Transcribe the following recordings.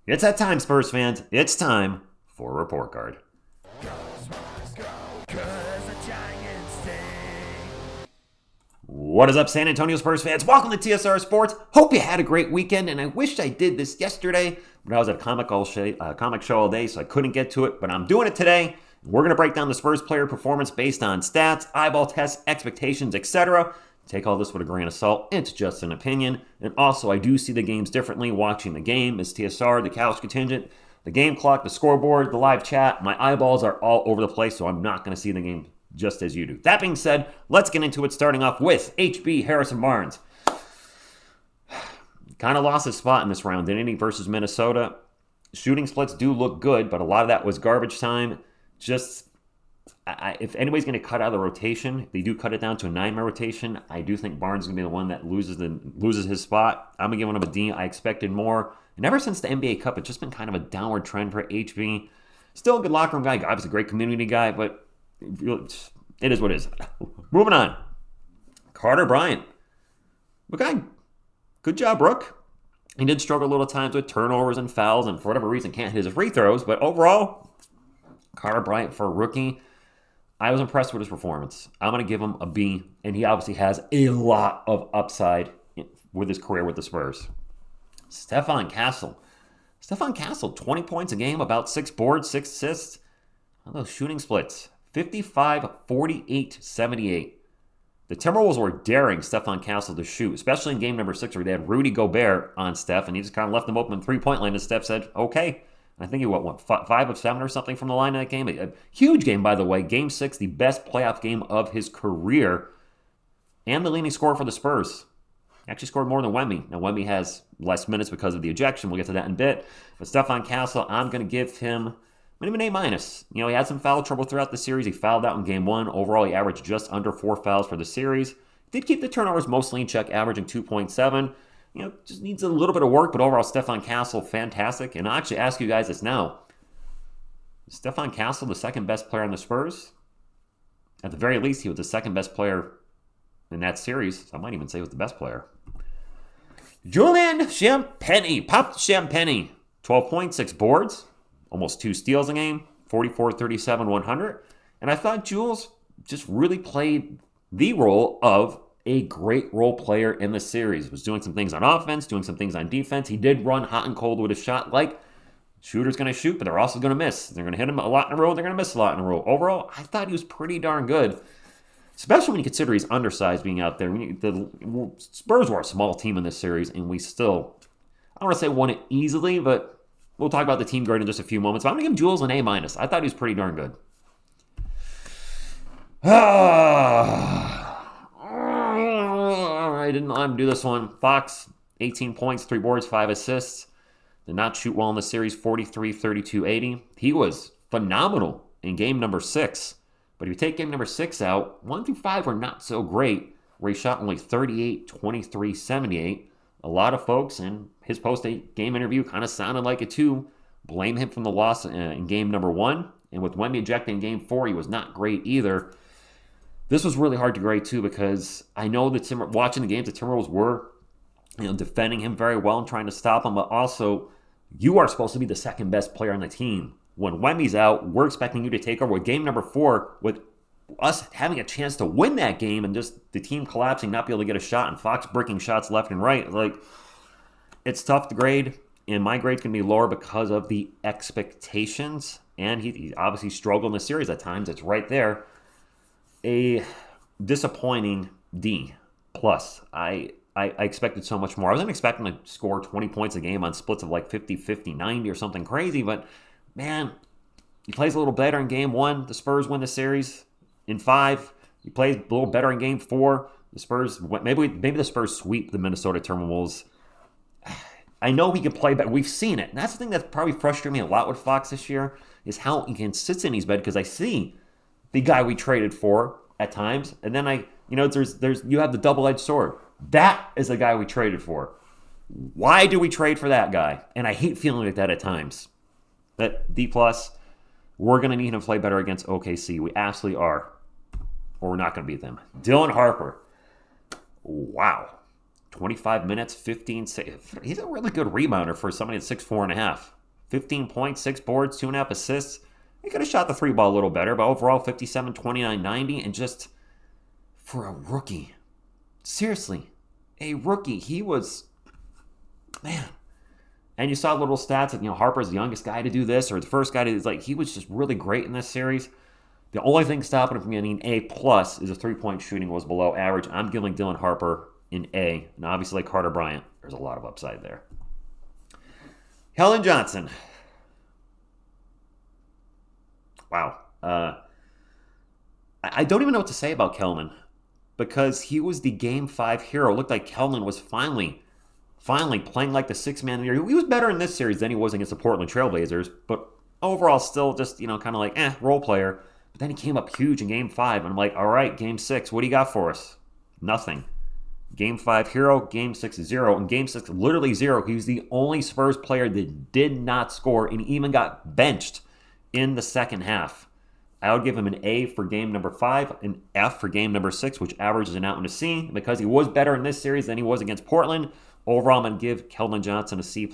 It's that time, Spurs fans. It's time for a report card. What is up, San Antonio Spurs fans? Welcome to TSR Sports. Hope you had a great weekend, and I wish I did this yesterday, but I was at a comic show all day, so I couldn't get to it, but I'm doing it today. We're going to break down the Spurs player performance based on stats, eyeball tests, expectations, etc. Take all this with a grain of salt. It's just an opinion. And also, I do see the games differently. Watching the game is TSR, the couch contingent, the game clock, the scoreboard, the live chat. My eyeballs are all over the place, so I'm not going to see the game just as you do. That being said, let's get into it, starting off with HB Harrison Barnes. Kind of lost his spot in this round, didn't he, versus Minnesota? Shooting splits do look good, but a lot of that was garbage time. If anybody's going to cut out of the rotation, if they do cut it down to a 9-man rotation, I do think Barnes is going to be the one that loses his spot. I'm going to give him a D. I expected more. And ever since the NBA Cup, it's just been kind of a downward trend for HB. Still a good locker room guy, obviously a great community guy, but it is what it is. Moving on. Carter Bryant. Okay, good job, Brooke. He did struggle a little times with turnovers and fouls, and for whatever reason can't hit his free throws, but overall, Carter Bryant for a rookie, I was impressed with his performance. I'm going to give him a B, and he obviously has a lot of upside with his career with the Spurs. Stephon Castle. 20 points a game, about 6 boards, 6 assists. How those shooting splits? 55, 48, 78. The Timberwolves were daring Stephon Castle to shoot, especially in game number 6 where they had Rudy Gobert on Steph, and he just kind of left him open in three-point line, and Steph said, okay. I think he went 5 of 7 or something from the line in that game. A huge game, by the way. Game 6, the best playoff game of his career. And the leading scorer for the Spurs. Actually scored more than Wemby. Now, Wemby has less minutes because of the ejection. We'll get to that in a bit. But Stephon Castle, I'm going to give him an A-. He had some foul trouble throughout the series. He fouled out in game 1. Overall, he averaged just under 4 fouls for the series. Did keep the turnovers mostly in check, averaging 2.7. Just needs a little bit of work, but overall, Stephon Castle, fantastic. And I'll actually ask you guys this now. Is Stephon Castle the second best player on the Spurs? At the very least, he was the second best player in that series. So I might even say he was the best player. Julian Champagnie, popped Champagnie. 12 points, 6 boards, almost 2 steals a game, 44, 37, 100. And I thought Jules just really played the role of a great role player in the series. Was doing some things on offense, doing some things on defense. He did run hot and cold with a shot like shooter's going to shoot, but they're also going to miss. They're going to hit him a lot in a row. They're going to miss a lot in a row. Overall, I thought he was pretty darn good, especially when you consider he's undersized being out there. The Spurs were a small team in this series, and we still, I don't want to say won it easily, but we'll talk about the team grade in just a few moments. But I'm going to give Jules an A-. I thought he was pretty darn good. I didn't want to do this one. Fox, 18 points, 3 boards, 5 assists. Did not shoot well in the series, 43, 32, 80. He was phenomenal in game number 6. But if you take game number 6 out, 1 through 5 were not so great, where he shot only 38, 23, 78. A lot of folks in his post-game interview kind of sounded like it too. Blame him from the loss in game number 1. And with Wemby ejecting in game 4, he was not great either. This was really hard to grade too because I know watching the games, the Timberwolves were defending him very well and trying to stop him, but also you are supposed to be the second best player on the team. When Wemby's out, we're expecting you to take over with game number 4 with us having a chance to win that game and just the team collapsing, not be able to get a shot, and Fox breaking shots left and right. It's tough to grade, and my grade's going to be lower because of the expectations, and he obviously struggled in the series at times. It's right there. A disappointing D+. I expected so much more. I wasn't expecting to score 20 points a game on splits of like 50, 50, 90 or something crazy, but man, he plays a little better in game 1. The Spurs win the series. In 5, he plays a little better in game 4. The Spurs, maybe the Spurs sweep the Minnesota Timberwolves. I know he can play better. We've seen it. And that's the thing that's probably frustrated me a lot with Fox this year is how inconsistent he's been because I see the guy we traded for at times, and then you have the double-edged sword. That is the guy we traded for. Why do we trade for that guy? And I hate feeling like that at times. But D+, we're going to need him to play better against OKC. We absolutely are. Or we're not going to beat them. Dylan Harper. Wow. 25 minutes, 15. He's a really good rebounder for somebody at 6'4.5". 15 points, 6 boards, 2.5 assists. He could have shot the three ball a little better, but overall 57, 29, 90. And just for a rookie, seriously, a rookie, he was, man. And you saw little stats that, Harper's the youngest guy to do this, or the first guy to, he was just really great in this series. The only thing stopping him from getting A+ is his three-point shooting was below average. I'm giving Dylan Harper an A. And obviously, like Carter Bryant, there's a lot of upside there. Keldon Johnson. Wow. I don't even know what to say about Keldon because he was the Game 5 hero. It looked like Keldon was finally playing like the six-man of the year. He was better in this series than he was against the Portland Trailblazers, but overall still just, kind of like, role player. But then he came up huge in Game 5, and I'm like, all right, Game 6, what do you got for us? Nothing. Game 5, hero. Game 6, 0. And Game 6, literally 0. He was the only Spurs player that did not score and even got benched in the second half. I would give him an A for game number 5, an F for game number 6, which averages an out and a C. Because he was better in this series than he was against Portland, overall I'm going to give Keldon Johnson a C+.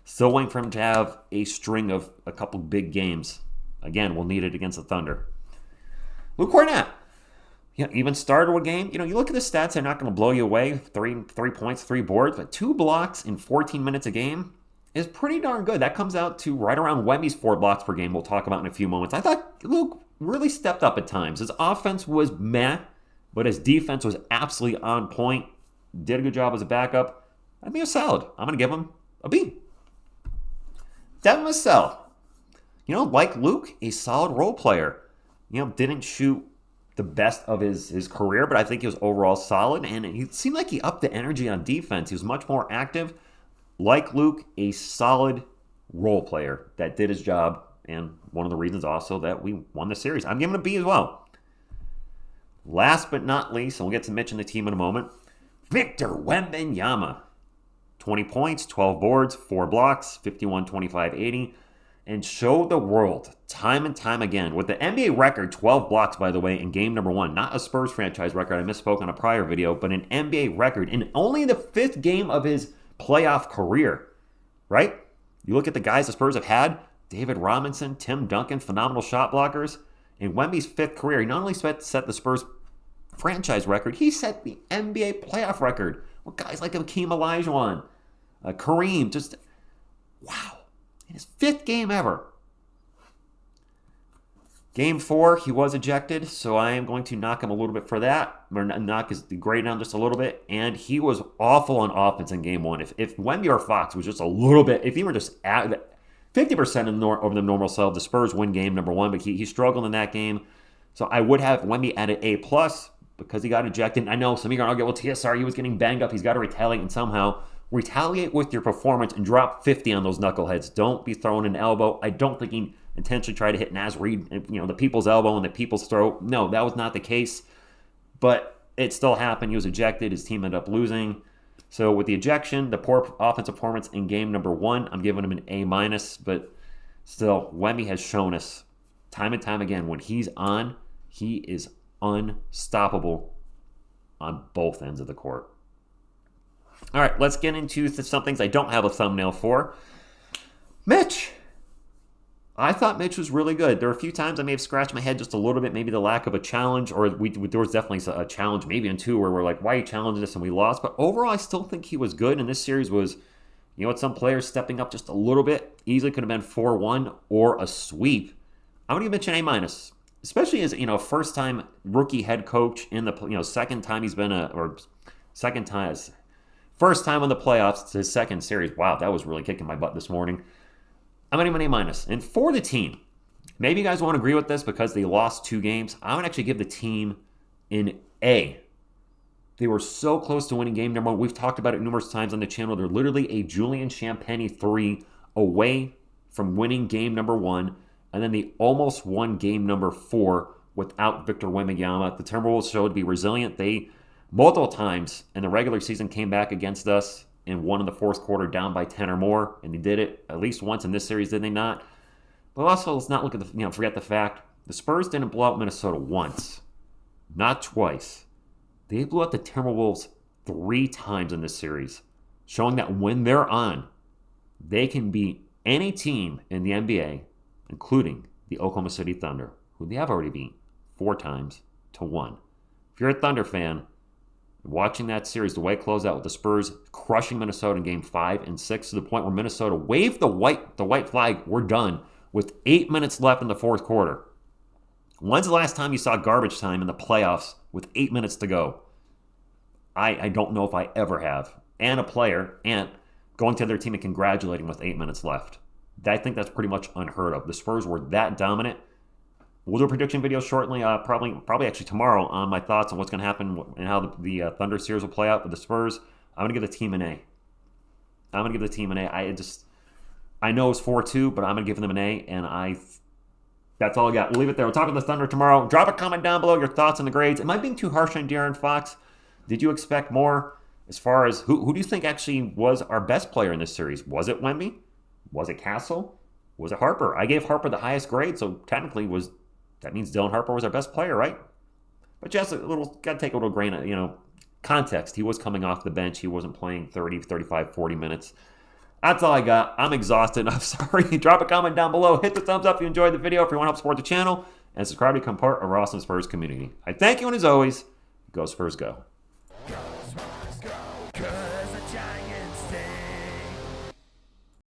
Still waiting for him to have a string of a couple big games. Again, we'll need it against the Thunder. Luke Kornet. Even started a game. You look at the stats, they're not going to blow you away. Three points, 3 boards, but 2 blocks in 14 minutes a game is pretty darn good. That comes out to right around Wemby's 4 blocks per game we'll talk about in a few moments. I thought Luke really stepped up at times. His offense was meh, but his defense was absolutely on point. Did a good job as a backup. I mean, a solid. I'm going to give him a B. Devin Vassell. Like Luke, a solid role player. Didn't shoot the best of his career, but I think he was overall solid, and he seemed like he upped the energy on defense. He was much more active. Like Luke, a solid role player that did his job, and one of the reasons also that we won the series. I'm giving him a B as well. Last but not least, and we'll get to mention the team in a moment, Victor Wembanyama. 20 points, 12 boards, 4 blocks, 51, 25, 80. And showed the world time and time again with the NBA record, 12 blocks, by the way, in game number 1. Not a Spurs franchise record. I misspoke on a prior video, but an NBA record in only the 5th game of his playoff career, right? You look at the guys the Spurs have had, David Robinson, Tim Duncan, phenomenal shot blockers. In Wemby's 5th career, he not only set the Spurs franchise record, he set the NBA playoff record with guys like Hakeem Olajuwon, Kareem, just wow. In his 5th game ever. Game 4, he was ejected, so I am going to knock him a little bit for that. Or knock his grade down just a little bit. And he was awful on offense in Game 1. If Wemby or Fox was just a little bit, if he were just at 50% over the normal self, the Spurs win game number 1, but he struggled in that game. So I would have Wemby at an A+, because he got ejected. I know some of you are going to argue, well, TSR, he was getting banged up. He's got to retaliate, and somehow retaliate with your performance and drop 50 on those knuckleheads. Don't be throwing an elbow. I don't think he intentionally tried to hit Naz Reid, the people's elbow and the people's throat. No, that was not the case. But it still happened. He was ejected. His team ended up losing. So with the ejection, the poor offensive performance in game number 1, I'm giving him an A-. But still, Wemby has shown us time and time again, when he's on, he is unstoppable on both ends of the court. All right, let's get into some things I don't have a thumbnail for. Mitch. I thought Mitch was really good. There were a few times I may have scratched my head just a little bit, maybe the lack of a challenge, or there was definitely a challenge, maybe in 2, where we're like, why are you challenging us, and we lost. But overall, I still think he was good, and this series was, with some players stepping up just a little bit. Easily could have been 4-1 or a sweep. I'm going to mention A-, especially as, first-time rookie head coach in the, second time he's been first time in the playoffs, his second series. Wow, that was really kicking my butt this morning. I'm going to give him an A-. And for the team, maybe you guys won't agree with this because they lost 2 games. I'm going to actually give the team an A. They were so close to winning game number 1. We've talked about it numerous times on the channel. They're literally a Julian Champagnie 3 away from winning game number 1. And then they almost won game number 4 without Victor Wembanyama. The Timberwolves showed to be resilient. They multiple times in the regular season came back against us and won in the 4th quarter down by 10 or more, and they did it at least once in this series, did they not? But also, let's not look at forget the fact the Spurs didn't blow out Minnesota once, not twice. They blew out the Timberwolves 3 times in this series, showing that when they're on, they can beat any team in the NBA, including the Oklahoma City Thunder, who they have already beat 4 times to 1. If you're a Thunder fan, watching that series, the way it closed out with the Spurs crushing Minnesota in Game 5 and 6 to the point where Minnesota waved the white flag, we're done, with 8 minutes left in the fourth quarter. When's the last time you saw garbage time in the playoffs with 8 minutes to go? I don't know if I ever have. And a player, and going to their team and congratulating with 8 minutes left. I think that's pretty much unheard of. The Spurs were that dominant. We'll do a prediction video shortly, probably actually tomorrow, on my thoughts on what's going to happen and how the Thunder series will play out with the Spurs. I'm going to give the team an A. I know it's 4-2, but I'm going to give them an A, and that's all I got. We'll leave it there. We'll talk about the Thunder tomorrow. Drop a comment down below, your thoughts on the grades. Am I being too harsh on De'Aaron Fox? Did you expect more? As far as who do you think actually was our best player in this series? Was it Wemby? Was it Castle? Was it Harper? I gave Harper the highest grade, so technically that means Dylan Harper was our best player, right? But just got to take a little grain of, context. He was coming off the bench. He wasn't playing 30, 35, 40 minutes. That's all I got. I'm exhausted. I'm sorry. Drop a comment down below. Hit the thumbs up if you enjoyed the video, if you want to help support the channel, and subscribe to become part of our awesome Spurs community. I thank you, and as always, go Spurs go.